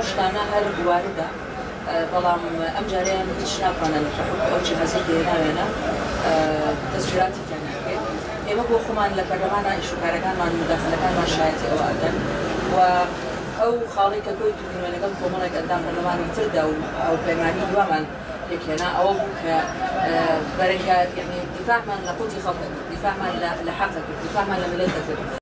شتانە هەر بواردە بەڵام ئەم جارەیان هیچ ناکانن ئەو جیهازی دێناوێنە دەسوراتی تێناکرێت ئێمە بۆ خۆمان لە پەرلەمانە ئیشوکارەکانمان مداخلەکانمان شایەتی ئەوە ئەدەن و ئەو خاڵی کە تۆی توکردوێ لەگەڵ کۆمەڵێک ئەندام پەرلەمانی تردا و ئەو پەیمانی دووامان پێکهێنا ئەوە بوو کە بەرەنگە دیفاعمان لە قوتی خەڵک کرد، دیفاعمان لە حەقە کرد، دیفاعمان لە ملەتە کرد.